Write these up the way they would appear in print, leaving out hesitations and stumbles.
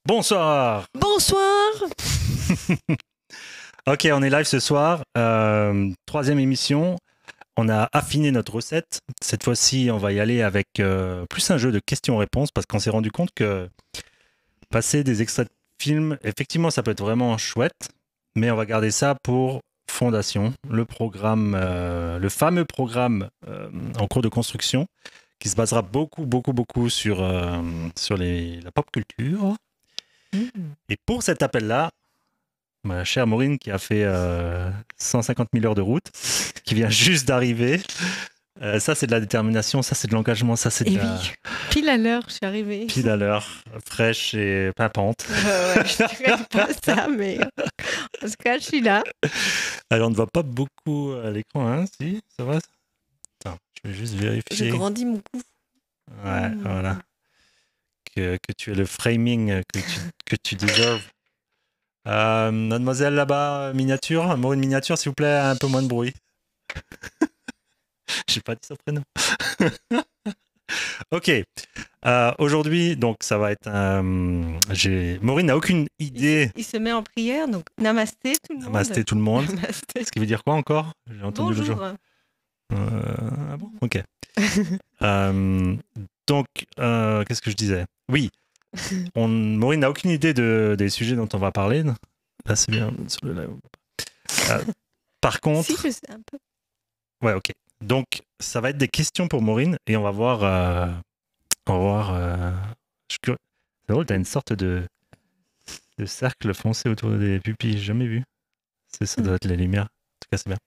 Bonsoir. Bonsoir. Ok, on est live ce soir. Troisième émission. On a affiné notre recette. Cette fois-ci, on va y aller avec plus un jeu de questions-réponses parce qu'on s'est rendu compte que passer des extraits de films, effectivement, ça peut être vraiment chouette, mais on va garder ça pour Fondation, le programme, le fameux programme en cours de construction qui se basera beaucoup sur la pop culture. Et pour cet appel-là, ma chère Maureen qui a fait 150 000 heures de route, qui vient juste d'arriver, ça c'est de la détermination, ça c'est de l'engagement, ça c'est de la... Oui, pile à l'heure, je suis arrivée. Pile à l'heure, fraîche et pimpante. Ouais, je ne dirais pas ça, mais en tout cas, je suis là. Alors on ne voit pas beaucoup à l'écran, hein, si, ça va? Attends, je vais juste vérifier. J'ai grandi mon cou. Ouais, voilà. Que tu aies le framing que tu deserves. Mademoiselle là-bas, miniature, Maureen miniature, s'il vous plaît, un peu moins de bruit. J'ai pas dit son prénom. Ok. Aujourd'hui, donc ça va être Maureen n'a aucune idée. Il se met en prière, donc namasté tout le monde. Namasté tout le monde. Namasté. Ce qui veut dire quoi encore? J'ai entendu le jour. Bonjour. Ah bon? Ok. Donc, qu'est-ce que je disais? Oui. Maureen n'a aucune idée des sujets dont on va parler. Là, c'est bien sur le live. Par contre... Si, je sais un peu. Ouais, ok. Donc, ça va être des questions pour Maureen et on va voir... C'est drôle, t'as une sorte de cercle foncé autour des pupilles. J'ai jamais vu. Ça doit être les lumières. En tout cas, c'est bien.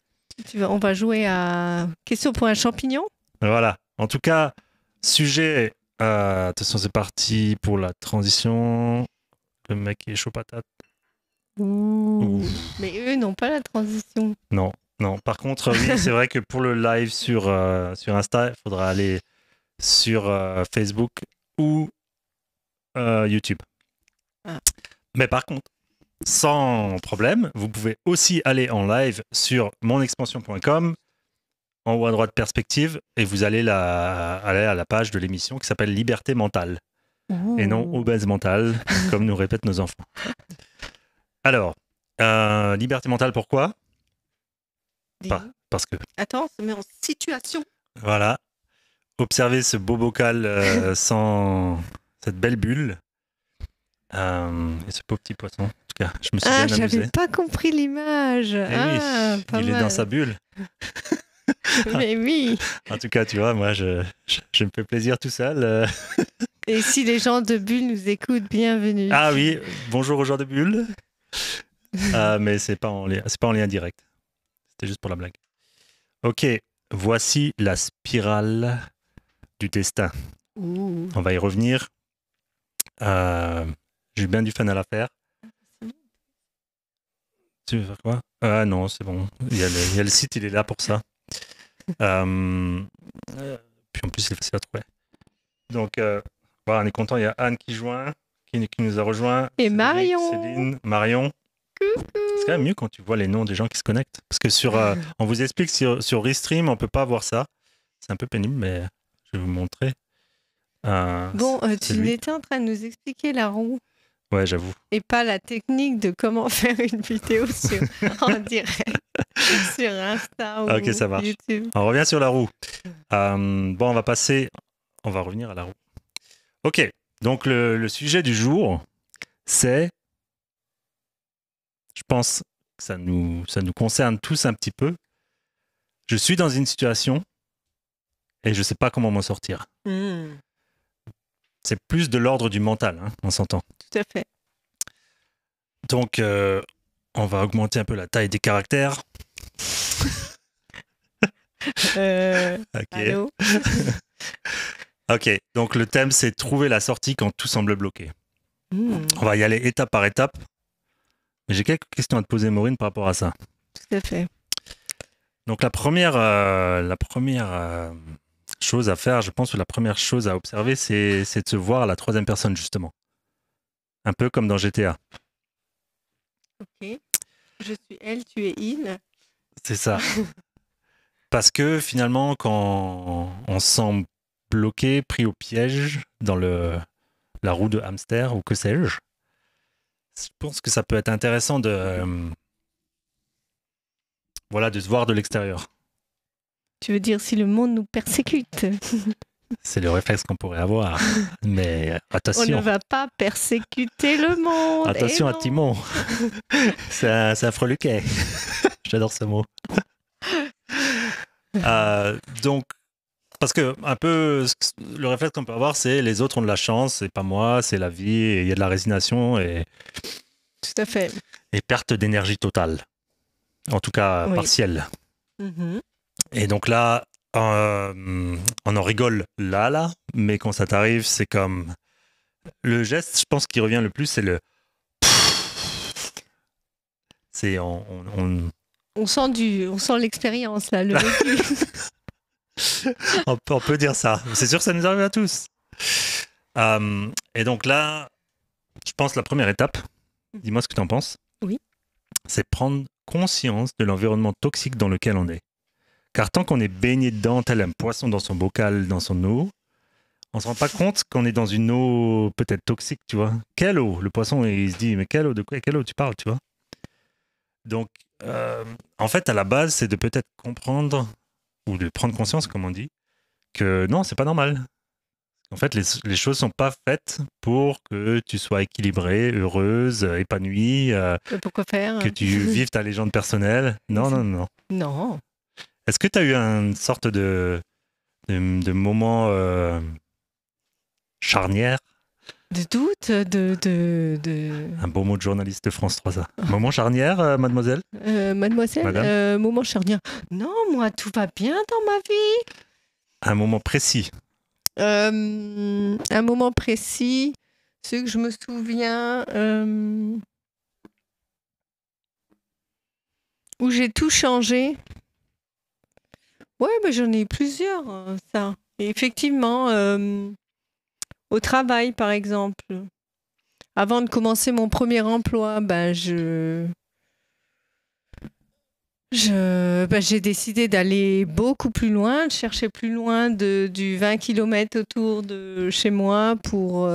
On va jouer à question pour un champignon. Voilà. En tout cas, sujet... attention, c'est parti pour la transition. Le mec est chaud patate. Ouh. Mais eux n'ont pas la transition. Non. Par contre, oui, c'est vrai que pour le live sur Insta, il faudra aller sur Facebook ou YouTube. Ah. Mais par contre, sans problème, vous pouvez aussi aller en live sur monexpansion.com, en haut à droite perspective, et vous allez aller à la page de l'émission qui s'appelle Liberté mentale, et non obèse mentale, comme nous répètent nos enfants. Alors, liberté mentale, pourquoi? Parce que... Attends, on se met en situation. Voilà. Observez ce beau bocal sans cette belle bulle. Et ce beau petit poisson. En tout cas, je me suis bien amusé. J'avais pas compris l'image. Oui, il est dans sa bulle. Mais oui. En tout cas, tu vois, moi, je me fais plaisir tout seul. Et si les gens de Bulle nous écoutent, bienvenue. Ah oui, bonjour aux gens de Bulle. Mais c'est pas en lien direct. C'était juste pour la blague. Ok, voici la spirale du destin. Ouh. On va y revenir. J'ai eu bien du fun à la faire. Tu veux faire quoi? Ah non, c'est bon. Il y a le site, il est là pour ça. Puis en plus, il est facile à trouver. Donc, voilà, on est content. Il y a Anne qui nous a rejoint. Et Cédric, Marion. Céline, Marion. C'est quand même mieux quand tu vois les noms des gens qui se connectent. Parce que on vous explique sur Restream, on peut pas voir ça. C'est un peu pénible, mais je vais vous montrer. Bon, tu étais en train de nous expliquer la roue. Ouais, j'avoue. Et pas la technique de comment faire une vidéo en direct sur Insta ou Ok, ça marche. YouTube. On revient sur la roue. Bon, on va revenir à la roue. Ok, donc le sujet du jour, c'est, je pense que ça nous concerne tous un petit peu. Je suis dans une situation et je ne sais pas comment m'en sortir. C'est plus de l'ordre du mental, hein, on s'entend. Tout à fait. Donc, on va augmenter un peu la taille des caractères. Ok. Allô. Ok, donc le thème, c'est trouver la sortie quand tout semble bloqué. On va y aller étape par étape. Mais j'ai quelques questions à te poser, Maureen, par rapport à ça. Tout à fait. Donc la première chose à faire, je pense que la première chose à observer, c'est de se voir à la troisième personne, justement. Un peu comme dans GTA. Ok. Je suis elle, tu es il. C'est ça. Parce que finalement, quand on se sent bloqué, pris au piège dans la roue de hamster ou que sais-je, je pense que ça peut être intéressant voilà, de se voir de l'extérieur. Tu veux dire si le monde nous persécute? C'est le réflexe qu'on pourrait avoir. Mais On ne attention, va pas persécuter le monde. attention Eh à non. Timon. C'est un freluquet. J'adore ce mot. Donc, parce que un peu, le réflexe qu'on peut avoir, c'est les autres ont de la chance, c'est pas moi, c'est la vie, et il y a de la résignation Tout à fait. et perte d'énergie totale. En tout cas, Oui. partielle. Mhm. Et donc là, on en rigole là, mais quand ça t'arrive, c'est comme... Le geste, je pense, qui revient le plus, c'est le... C'est... On sent l'expérience là, le vécu. on peut dire ça. C'est sûr que ça nous arrive à tous. Et donc là, je pense la première étape, dis-moi ce que tu en penses. Oui. C'est prendre conscience de l'environnement toxique dans lequel on est. Car tant qu'on est baigné dedans, tel un poisson dans son bocal, dans son eau, on se rend pas compte qu'on est dans une eau peut-être toxique, tu vois. Quelle eau? Le poisson, il se dit, mais quelle eau, de quoi, quelle eau tu parles, tu vois? Donc, en fait, à la base, c'est de peut-être comprendre, ou de prendre conscience, comme on dit, que non, c'est pas normal. En fait, les choses sont pas faites pour que tu sois équilibrée, heureuse, épanouie, Pourquoi faire? que tu vives ta légende personnelle. Non, non, non. Non. Est-ce que tu as eu une sorte de moment charnière? De doute, Un beau mot de journaliste de France 3, ça. Moment charnière, mademoiselle? Mademoiselle, Madame moment charnière. Non, moi, tout va bien dans ma vie. Un moment précis. Un moment précis, ce que je me souviens, où j'ai tout changé. Ouais, mais j'en ai plusieurs, ça. Et effectivement, au travail, par exemple. Avant de commencer mon premier emploi, j'ai décidé d'aller beaucoup plus loin, de chercher plus loin du 20 km autour de chez moi pour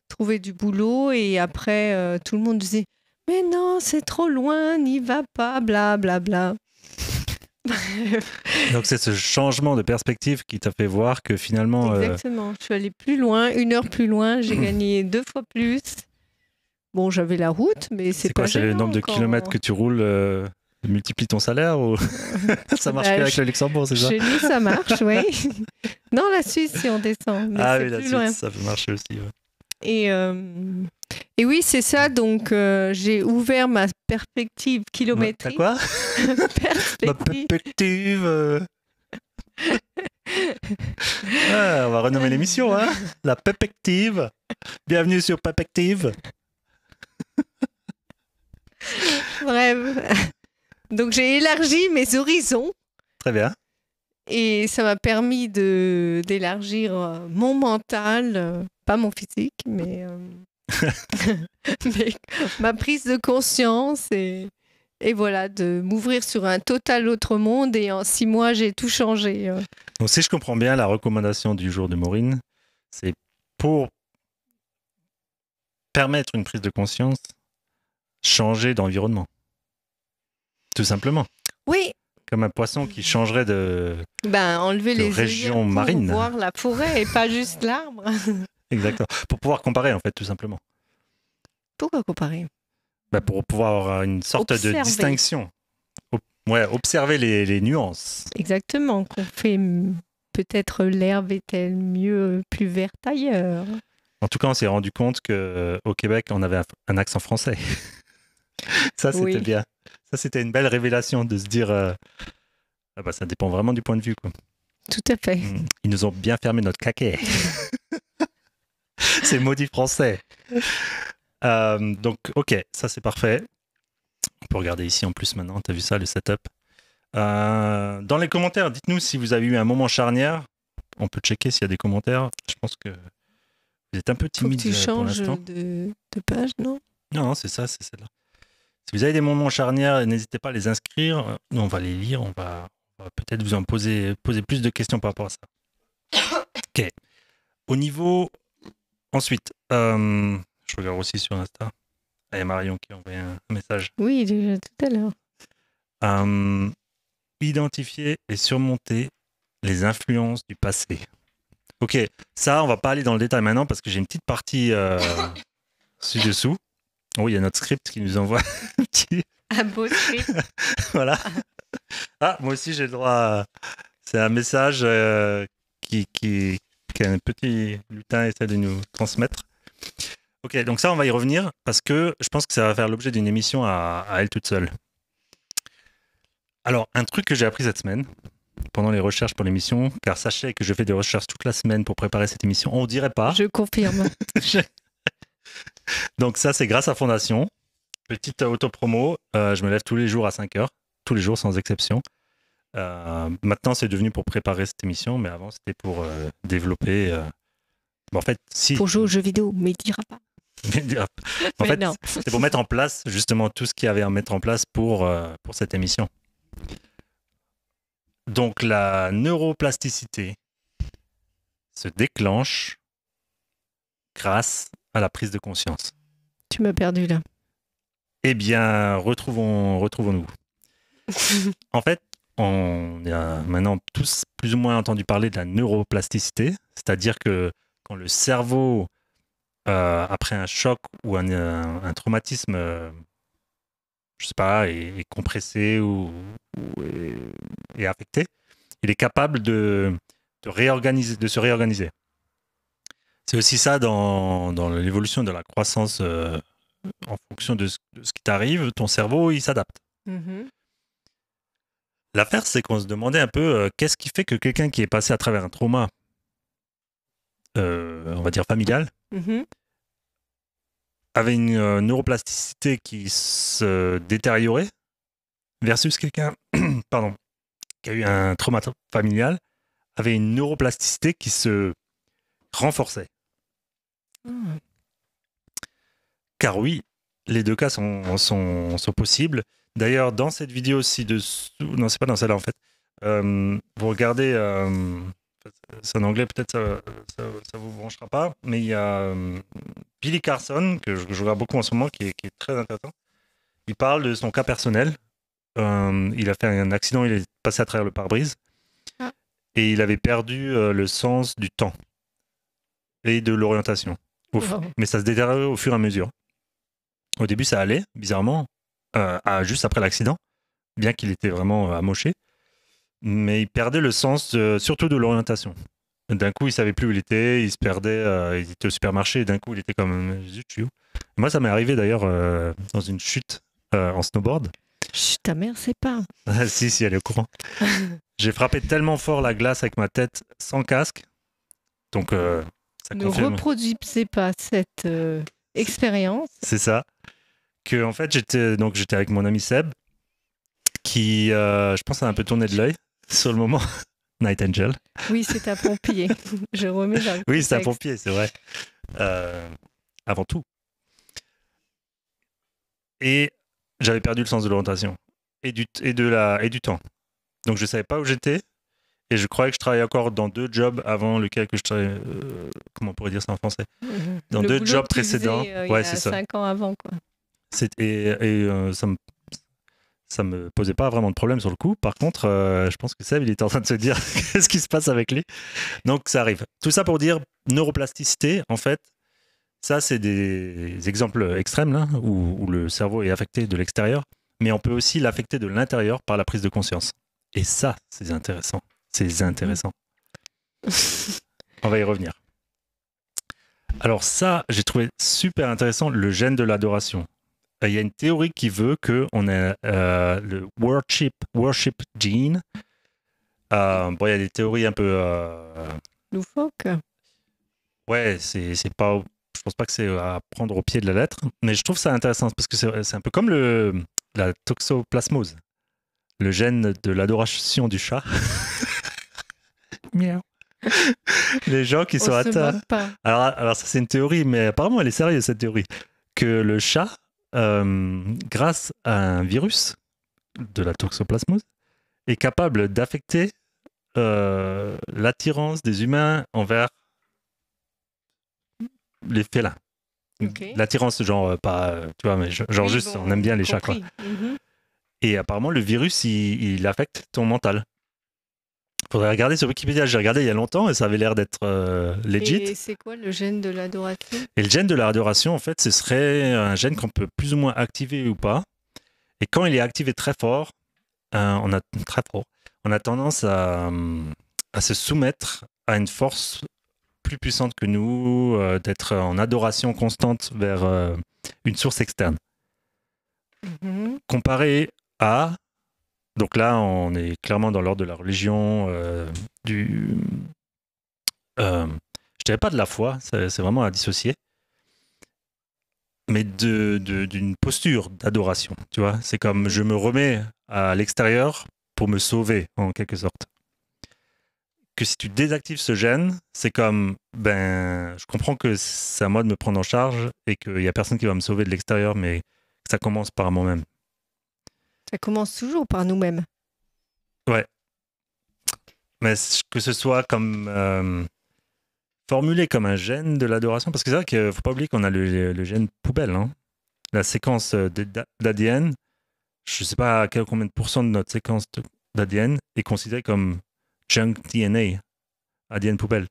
trouver du boulot. Et après, tout le monde disait « Mais non, c'est trop loin, n'y va pas, bla bla bla. » Donc c'est ce changement de perspective qui t'a fait voir que finalement... Exactement. Je suis allée plus loin, 1 heure plus loin, j'ai gagné 2 fois plus. Bon, j'avais la route, mais c'est pas quoi, c'est le gênant nombre de quand- kilomètres que tu roules multiplie ton salaire ou ça marche Bah, qu'avec le Luxembourg, c'est ça? Chez nous, ça marche, oui. Non, la Suisse, si on descend. Mais Ah c'est oui, la plus Suisse, loin. ça peut marcher aussi. Ouais. Et oui, c'est ça. Donc, j'ai ouvert ma perspective T'as kilométrique. quoi? Ma Perspective. perspective. Ah, on va renommer l'émission, hein? La perspective. Bienvenue sur Perspective. Bref. Donc, j'ai élargi mes horizons Très bien. et ça m'a permis d'élargir mon mental, pas mon physique, mais ma prise de conscience et voilà, de m'ouvrir sur un total autre monde. Et en 6 mois, j'ai tout changé. Donc, si je comprends bien, la recommandation du jour de Maureen, c'est pour permettre une prise de conscience, changer d'environnement. Tout simplement. Oui, Comme un poisson qui changerait de... enlever de les région œillères pour marine. voir la forêt et pas juste l'arbre. Exactement. Pour pouvoir comparer, en fait, tout simplement. Pourquoi comparer? Pour pouvoir avoir une sorte Observer. de distinction. Ouais, observer les nuances. Exactement, qu'on fait peut-être l'herbe est-elle mieux, plus verte ailleurs. En tout cas, on s'est rendu compte qu'au Québec, on avait un accent français. Ça, c'était Oui. bien. Ça, c'était une belle révélation de se dire ça dépend vraiment du point de vue, quoi. Tout à fait. Ils nous ont bien fermé notre caquet. C'est maudit français. Donc, ok, ça c'est parfait. On peut regarder ici en plus maintenant. T'as vu ça, le setup? Dans les commentaires, dites-nous si vous avez eu un moment charnière. On peut checker s'il y a des commentaires. Je pense que vous êtes un peu Faut que timide tu pour changes l'instant. de page, non? Non, c'est ça, c'est celle-là. Si vous avez des moments charnières, n'hésitez pas à les inscrire. Nous, on va les lire. On va peut-être vous en poser plus de questions par rapport à ça. Ok. Au niveau... Ensuite, je regarde aussi sur Insta. Il y a Marion qui a envoyé un message. Oui, déjà tout à l'heure. Identifier et surmonter les influences du passé. Ok, ça, on va pas aller dans le détail maintenant parce que j'ai une petite partie ci-dessous. Oui, il y a notre script qui nous envoie un petit... Un beau script. Voilà. Ah, moi aussi, j'ai le droit à... C'est un message qu'un petit lutin essaie de nous transmettre. Ok, donc ça, on va y revenir parce que je pense que ça va faire l'objet d'une émission à elle toute seule. Alors, un truc que j'ai appris cette semaine, pendant les recherches pour l'émission, car sachez que je fais des recherches toute la semaine pour préparer cette émission, on ne dirait pas. Je confirme. Donc ça, c'est grâce à Fondation. Petite autopromo, je me lève tous les jours à 5h, tous les jours sans exception. Maintenant, c'est devenu pour préparer cette émission, mais avant, c'était pour développer... En fait, si... Pour jouer aux jeux vidéo, mais il dira pas. En fait, c'était pour mettre en place justement tout ce qu'il y avait à mettre en place pour cette émission. Donc la neuroplasticité se déclenche grâce à la prise de conscience. Tu m'as perdu là. Eh bien, retrouvons-nous. En fait, on a maintenant tous plus ou moins entendu parler de la neuroplasticité, c'est-à-dire que quand le cerveau, après un choc ou un traumatisme, je sais pas, est compressé ou est affecté, il est capable de se réorganiser. C'est aussi ça dans l'évolution de la croissance en fonction de ce qui t'arrive, ton cerveau, il s'adapte. Mm-hmm. L'affaire, c'est qu'on se demandait un peu qu'est-ce qui fait que quelqu'un qui est passé à travers un trauma, on va dire familial, Mm-hmm. avait une neuroplasticité qui se détériorait versus quelqu'un pardon, qui a eu un trauma familial avait une neuroplasticité qui se renforçait. Mm. Car oui, les deux cas sont possibles. D'ailleurs, dans cette vidéo ci-dessous, non, c'est pas dans celle-là en fait, vous regardez, c'est en anglais, peut-être ça vous branchera pas, mais il y a Billy Carson, que je regarde beaucoup en ce moment, qui est très intéressant. Il parle de son cas personnel. Il a fait un accident, il est passé à travers le pare-brise et il avait perdu le sens du temps et de l'orientation. Mais ça se détériorait au fur et à mesure. Au début, ça allait, bizarrement, juste après l'accident, bien qu'il était vraiment amoché. Mais il perdait le sens, surtout de l'orientation. D'un coup, il savait plus où il était, il se perdait, il était au supermarché, et d'un coup, il était comme « Zut, je suis où ?» Moi, ça m'est arrivé d'ailleurs dans une chute en snowboard. Chut, ta mère sait pas. Si, elle est au courant. J'ai frappé tellement fort la glace avec ma tête sans casque. Donc, ça Ne confirme. reproduisez pas cette expérience. C'est ça. Que, en fait, j'étais avec mon ami Seb, qui, je pense, a un peu tourné de l'œil sur le moment. Night Angel. Oui, c'est un pompier. Je remets dans le Oui, c'est un contexte. pompier, c'est vrai. Avant tout. Et j'avais perdu le sens de l'orientation et du temps. Donc, je ne savais pas où j'étais. Et je croyais que je travaillais encore dans 2 jobs avant lequel que je travaillais. Comment on pourrait dire ça en français? Dans Le 2 boulot jobs que tu précédents. faisais, Ouais, il y c'est a ça. 5 ans avant, quoi. Ça me posait pas vraiment de problème sur le coup. Par contre, je pense que Seb, il était en train de se dire qu'est-ce qui se passe avec lui. Donc, ça arrive. Tout ça pour dire neuroplasticité, en fait, ça, c'est des exemples extrêmes là, où le cerveau est affecté de l'extérieur, mais on peut aussi l'affecter de l'intérieur par la prise de conscience. Et ça, c'est intéressant. C'est intéressant. On va y revenir. Alors ça, j'ai trouvé super intéressant, le gène de l'adoration. Il y a une théorie qui veut qu'on ait le worship gene. Bon, il y a des théories un peu... Loufoque. Ouais, c'est pas... Je pense pas que c'est à prendre au pied de la lettre, mais je trouve ça intéressant parce que c'est un peu comme la toxoplasmose, le gène de l'adoration du chat. Miaou. Les gens qui sont On se atteints. moque pas. Alors ça c'est une théorie, mais apparemment elle est sérieuse cette théorie. Que le chat, grâce à un virus de la toxoplasmose, est capable d'affecter l'attirance des humains envers les félins. Ok. L'attirance, genre, pas, tu vois, mais genre Oui, juste, bon, on aime bien les chats, quoi. compris. Mhm. Et apparemment, le virus, il affecte ton mental. Faudrait regarder sur Wikipédia. J'ai regardé il y a longtemps et ça avait l'air d'être legit. Et c'est quoi le gène de l'adoration? Et le gène de la radiation, en fait, ce serait un gène qu'on peut plus ou moins activer ou pas. Et quand il est activé très fort, très fort, on a tendance à se soumettre à une force plus puissante que nous, d'être en adoration constante vers une source externe. Mhm. Comparé à... Donc là, on est clairement dans l'ordre de la religion, du... je dirais pas de la foi, c'est vraiment à dissocier, mais d'une posture d'adoration, tu vois. C'est comme je me remets à l'extérieur pour me sauver, en quelque sorte. Que si tu désactives ce gène, c'est comme, ben, je comprends que c'est à moi de me prendre en charge et qu'il n'y a personne qui va me sauver de l'extérieur, mais que ça commence par moi-même. Ça commence toujours par nous-mêmes. Ouais. Mais que ce soit comme formulé comme un gène de l'adoration, parce que c'est vrai qu'il ne faut pas oublier qu'on a le gène poubelle, hein. La séquence d'ADN, je ne sais pas à combien de pourcents de notre séquence d'ADN est considérée comme junk DNA, ADN poubelle.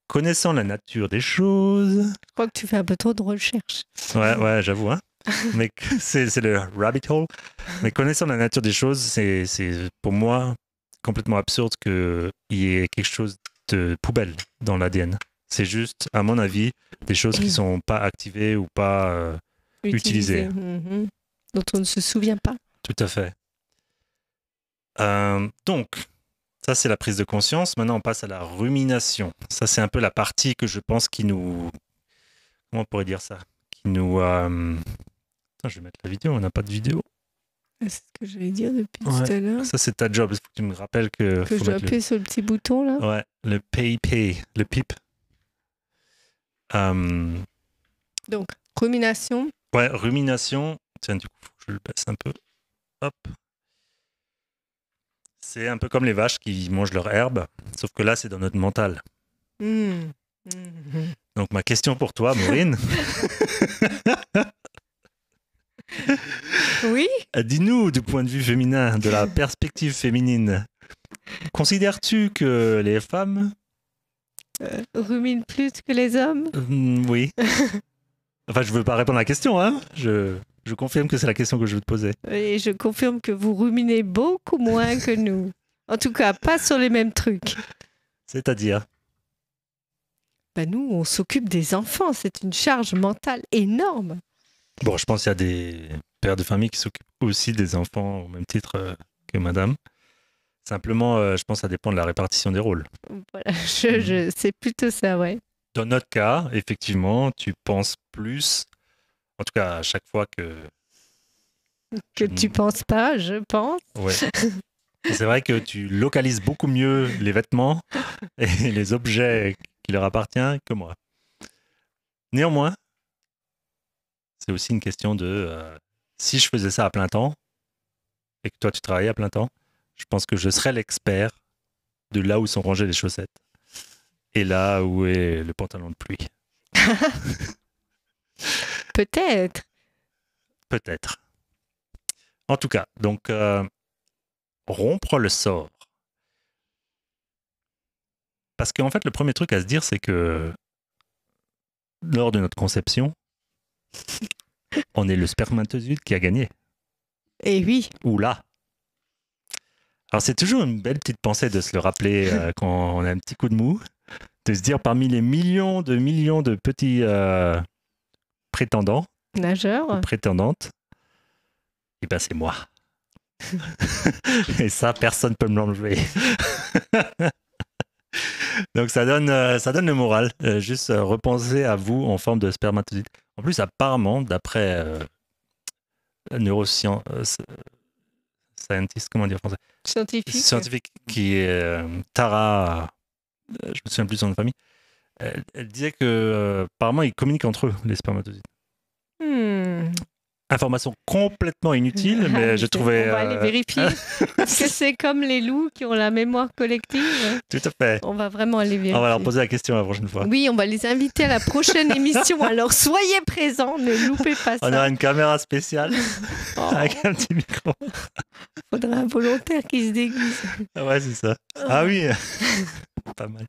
Connaissant la nature des choses... Je crois que tu fais un peu trop de recherches. Ouais, j'avoue, hein. Mais c'est le rabbit hole. Mais connaissant la nature des choses, c'est pour moi complètement absurde qu'il y ait quelque chose de poubelle dans l'ADN. C'est juste, à mon avis, des choses qui ne sont pas activées ou pas utilisées. Mhm. Dont on ne se souvient pas. Tout à fait. Donc, ça c'est la prise de conscience. Maintenant, on passe à la rumination. Ça, c'est un peu la partie que je pense qui nous... Comment on pourrait dire ça? Qui nous... Attends, je vais mettre la vidéo, on n'a pas de vidéo. C'est ce que j'allais dire depuis Ouais. tout à l'heure. Ça, c'est ta job. Il faut que tu me rappelles que... Que je dois appuyer sur le petit bouton là. Ouais, le PIP, le PIP. Donc, rumination. Ouais, rumination. Tiens, du coup, faut que je le baisse un peu. Hop. C'est un peu comme les vaches qui mangent leur herbe, sauf que là, c'est dans notre mental. Mhm. Mhm. Donc, ma question pour toi, Maureen, Oui. dis-nous du point de vue féminin, de la perspective féminine, considères-tu que les femmes... Rumine plus que les hommes. Oui. Enfin, je veux pas répondre à la question, hein. Je confirme que c'est la question que je veux te poser. Et je confirme que vous ruminez beaucoup moins que nous. En tout cas, pas sur les mêmes trucs. C'est-à-dire? Ben nous, on s'occupe des enfants. C'est une charge mentale énorme. Bon, je pense qu'il y a des pères de famille qui s'occupent aussi des enfants au même titre que madame. Simplement, je pense que ça dépend de la répartition des rôles. Voilà, c'est plutôt ça, ouais. Dans notre cas, effectivement, tu penses plus, en tout cas à chaque fois que... Que tu penses pas, je pense. Ouais. C'est vrai que tu localises beaucoup mieux les vêtements et les objets qui leur appartiennent que moi. Néanmoins, c'est aussi une question de si je faisais ça à plein temps et que toi tu travaillais à plein temps, je pense que je serais l'expert de là où sont rangées les chaussettes et là où est le pantalon de pluie. Peut-être. Peut-être. En tout cas, donc rompre le sort. Parce qu'en fait, le premier truc à se dire, c'est que lors de notre conception, on est le spermatozoïde qui a gagné. Et oui. Ou là. Alors c'est toujours une belle petite pensée de se le rappeler quand on a un petit coup de mou, de se dire parmi les millions de petits prétendants, Nageur. ou prétendantes, et ben c'est moi. Et ça, personne ne peut me l'enlever. Donc ça donne le moral, juste repenser à vous en forme de spermatozoïde. En plus, apparemment, d'après scientist, comment dire en français? Scientifique qui est Tara, je me souviens plus de son nom de famille, elle disait que apparemment ils communiquent entre eux, les spermatozoïdes. Information complètement inutile, mais je trouvais... On va aller vérifier. Parce que c'est comme les loups qui ont la mémoire collective. Tout à fait. On va vraiment aller vérifier. On va leur poser la question la prochaine fois. Oui, on va les inviter à la prochaine émission. Alors soyez présents, ne loupez pas ça. On aura une caméra spéciale avec un petit micro. Faudrait un volontaire qui se déguise. Ouais, c'est ça. Ah oui, pas mal.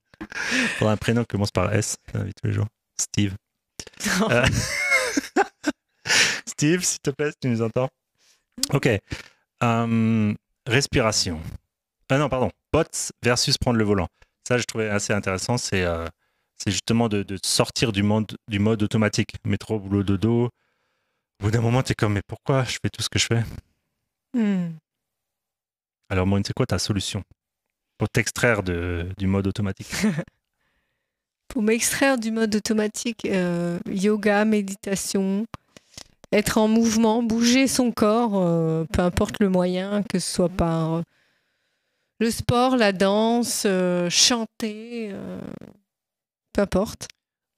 Faudra un prénom qui commence par S, tous les jours. Steve. Euh, Steve, s'il te plaît, si tu nous entends. Ok. Respiration. Ah non, pardon. Bots versus prendre le volant. Ça, je trouvais assez intéressant. C'est justement de sortir du mode automatique. Métro, boulot, dodo. Au bout d'un moment, tu es comme, mais pourquoi je fais tout ce que je fais? Alors, Maureen, c'est quoi ta solution pour t'extraire du mode automatique? Pour m'extraire du mode automatique, yoga, méditation, être en mouvement, bouger son corps, peu importe le moyen, que ce soit par le sport, la danse, chanter, peu importe.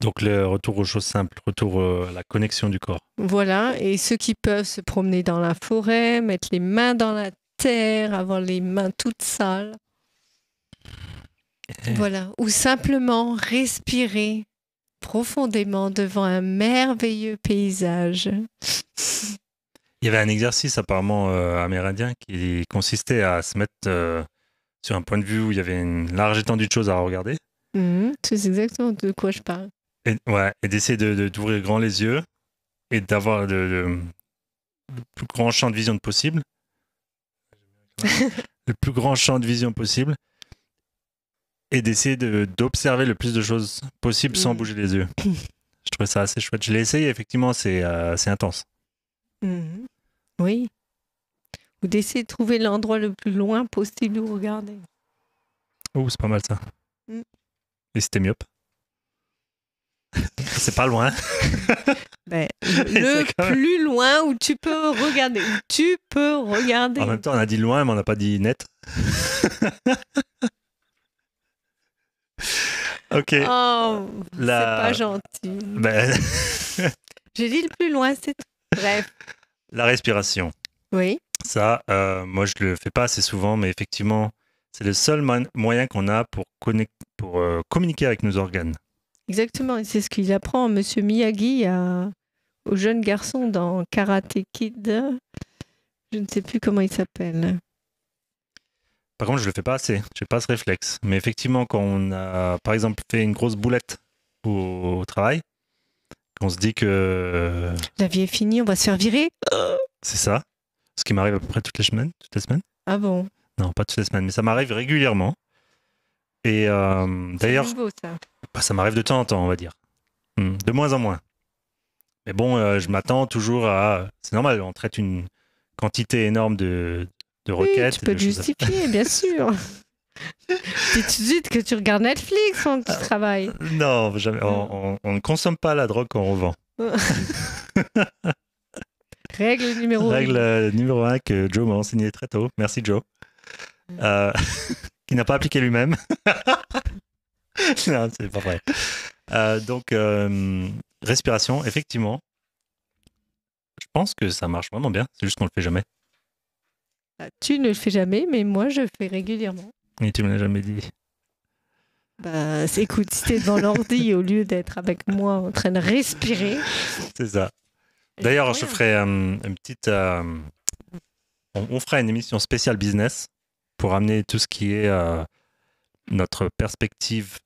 Donc le retour aux choses simples, retour à la connexion du corps. Voilà, et ceux qui peuvent se promener dans la forêt, mettre les mains dans la terre, avoir les mains toutes sales. Voilà, ou simplement respirer profondément devant un merveilleux paysage. Il y avait un exercice apparemment amérindien qui consistait à se mettre sur un point de vue où il y avait une large étendue de choses à regarder. C'est exactement de quoi je parle. Et d'essayer d'ouvrir grand les yeux et d'avoir le plus grand champ de vision possible. Le plus grand champ de vision possible. Et d'essayer d'observer le plus de choses possible sans bouger les yeux. Je trouvais ça assez chouette. Je l'ai essayé, effectivement, c'est intense. Oui. Ou d'essayer de trouver l'endroit le plus loin possible où regarder. Oh, c'est pas mal ça. Et c'était myope. C'est pas loin. Le plus loin où tu peux regarder. En même temps, on a dit loin, mais on n'a pas dit net. Ok. Oh, c'est pas gentil. J'ai dit le plus loin, c'est tout. Bref. La respiration. Oui. Ça, moi, je le fais pas assez souvent, mais effectivement, c'est le seul moyen qu'on a pour communiquer avec nos organes. Exactement, et c'est ce qu'il apprend Monsieur Miyagi aux jeunes garçons dans Karate Kid. Je ne sais plus comment il s'appelle. Par contre, je le fais pas assez. J'ai pas ce réflexe. Mais effectivement, quand on a, par exemple, fait une grosse boulette au travail, qu'on se dit que la vie est finie, on va se faire virer. C'est ça. Ce qui m'arrive à peu près toutes les semaines. Ah bon? Non, pas toutes les semaines, mais ça m'arrive régulièrement. Et d'ailleurs, c'est nouveau, ça. Ça m'arrive de temps en temps, on va dire. De moins en moins. Mais bon, je m'attends toujours à... C'est normal, on traite une quantité énorme de requêtes. Oui, tu peux te justifier, bien sûr. Dis tout de suite que tu regardes Netflix quand tu travailles. Non, jamais. On ne consomme pas la drogue qu'on revend. Règle numéro 1 que Joe m'a enseigné très tôt. Merci Joe. Qui n'a pas appliqué lui-même. Non, c'est pas vrai. Donc, respiration, effectivement. Je pense que ça marche vraiment bien. C'est juste qu'on le fait jamais. Tu ne le fais jamais, mais moi, je le fais régulièrement. Et tu me l'as jamais dit. Écoute, si t'es devant l'ordi au lieu d'être avec moi en train de respirer. C'est ça. D'ailleurs, je ferai une petite... on fera une émission spéciale business pour amener tout ce qui est notre perspective,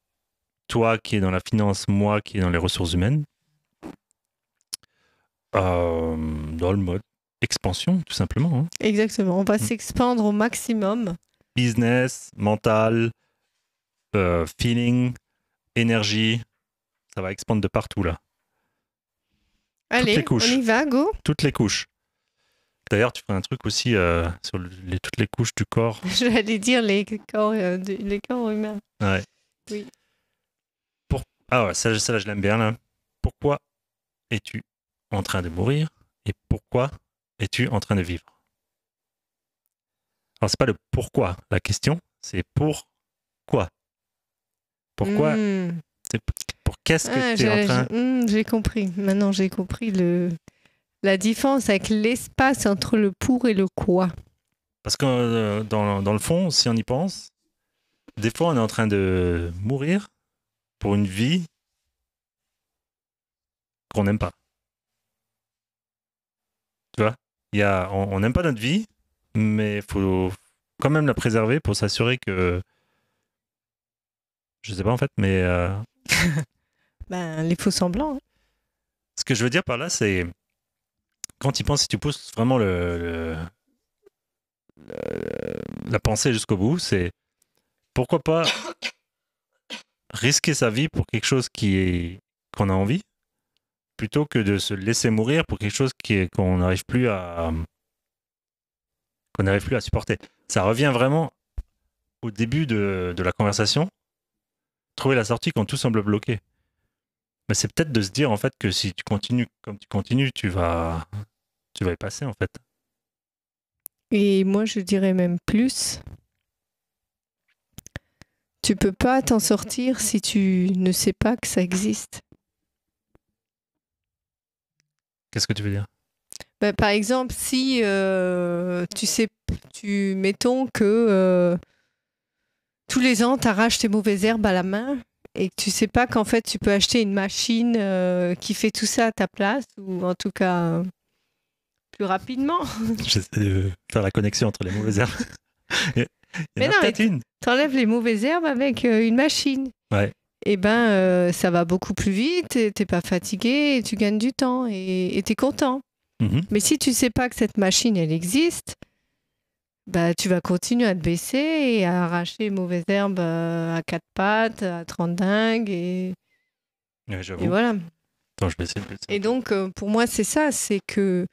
toi qui es dans la finance, moi qui est dans les ressources humaines, dans le mode expansion, tout simplement. Hein. Exactement. On va s'expandre au maximum. Business, mental, feeling, énergie, ça va expandre de partout là. Allez, on y va, go. Toutes les couches. D'ailleurs, tu ferais un truc aussi sur toutes les couches du corps. J'allais dire les corps humains. Ouais. Oui. Ah ouais, ça je l'aime bien là. Pourquoi es-tu en train de mourir et pourquoi es-tu en train de vivre? Alors, c'est pas le pourquoi la question, c'est pourquoi. Pourquoi c'est pour qu'est-ce que tu es en train... J'ai compris. Maintenant, j'ai compris le la différence avec l'espace entre le pour et le quoi. Parce que dans le fond, si on y pense, des fois on est en train de mourir pour une vie qu'on n'aime pas. Tu vois? On n'aime pas notre vie, mais il faut quand même la préserver pour s'assurer que... Je sais pas en fait, mais Les faux semblants. Hein. ce que je veux dire par là, c'est quand tu y penses, si tu pousses vraiment la pensée jusqu'au bout, c'est pourquoi pas risquer sa vie pour quelque chose qu'on a envie, plutôt que de se laisser mourir pour quelque chose qu'on n'arrive plus à supporter. Ça revient vraiment au début de la conversation, trouver la sortie quand tout semble bloqué. Mais c'est peut-être de se dire en fait que si tu continues comme tu continues, tu vas y passer en fait. Et moi, je dirais même plus. Tu peux pas t'en sortir si tu ne sais pas que ça existe. Qu'est-ce que tu veux dire? Par exemple, si mettons que tous les ans, tu arraches tes mauvaises herbes à la main et que tu sais pas qu'en fait, tu peux acheter une machine qui fait tout ça à ta place, ou en tout cas plus rapidement. J'essaie de faire la connexion entre les mauvaises herbes. Mais non, t'enlèves les mauvaises herbes avec une machine. Ouais. Et ça va beaucoup plus vite, t'es pas fatigué, et tu gagnes du temps et t'es content. Mhm. Mais si tu sais pas que cette machine, elle existe, tu vas continuer à te baisser et à arracher les mauvaises herbes à quatre pattes, à 30 dingues Ouais, j'avoue. et voilà. Attends, je vais essayer de baisser. Et donc, pour moi, c'est ça, c'est que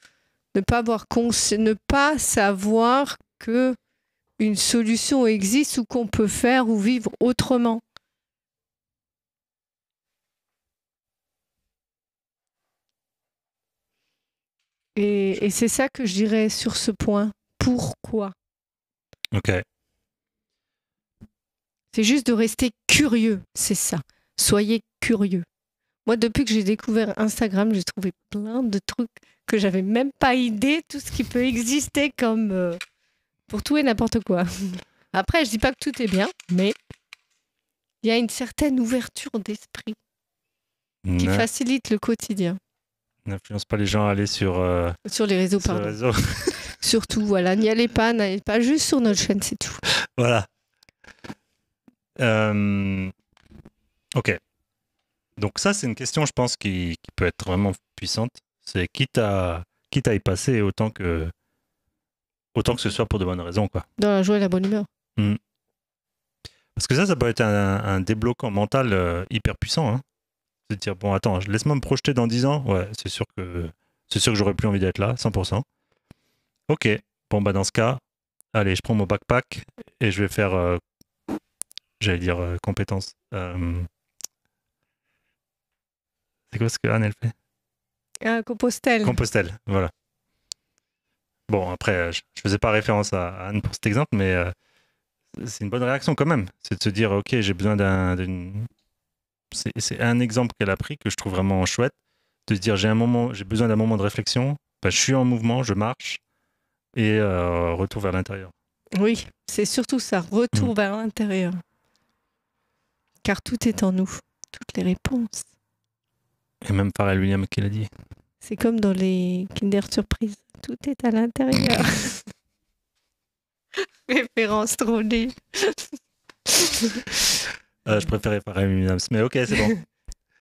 ne pas savoir que une solution existe ou qu'on peut faire ou vivre autrement. Et c'est ça que je dirais sur ce point. Pourquoi ? Ok. C'est juste de rester curieux, c'est ça. Soyez curieux. Moi, depuis que j'ai découvert Instagram, j'ai trouvé plein de trucs que j'avais même pas idée, tout ce qui peut exister comme pour tout et n'importe quoi. Après, je dis pas que tout est bien, mais il y a une certaine ouverture d'esprit qui facilite le quotidien. N'influence pas les gens à aller sur les réseaux, sur pardon. les réseaux. Surtout, voilà, n'allez pas juste sur notre chaîne, c'est tout. Voilà. Ok. Donc ça, c'est une question, je pense, qui peut être vraiment puissante. C'est quitte à y passer autant que ce soit pour de bonnes raisons, quoi. Dans la joie et la bonne humeur. Parce que ça peut être un débloquant mental hyper puissant. Hein. De dire, bon, attends, laisse-moi me projeter dans 10 ans. Ouais, c'est sûr que j'aurais plus envie d'être là, 100%. Ok, bon, dans ce cas, allez, je prends mon backpack et je vais faire, j'allais dire compétences. C'est quoi ce que Anne, elle fait? Compostelle. Compostelle, voilà. Bon, après, je faisais pas référence à Anne pour cet exemple, mais c'est une bonne réaction quand même. C'est de se dire, ok, j'ai besoin d'une... C'est un exemple qu'elle a pris que je trouve vraiment chouette. De se dire, j'ai besoin d'un moment de réflexion. Je suis en mouvement, je marche et retour vers l'intérieur. Oui, c'est surtout ça, retour vers l'intérieur. Car tout est en nous, toutes les réponses. Et même Pharrell Williams qui l'a dit. C'est comme dans les Kinder Surprise, tout est à l'intérieur. Référence trop nulle. Je préférais Pharrell Williams, mais ok, c'est bon.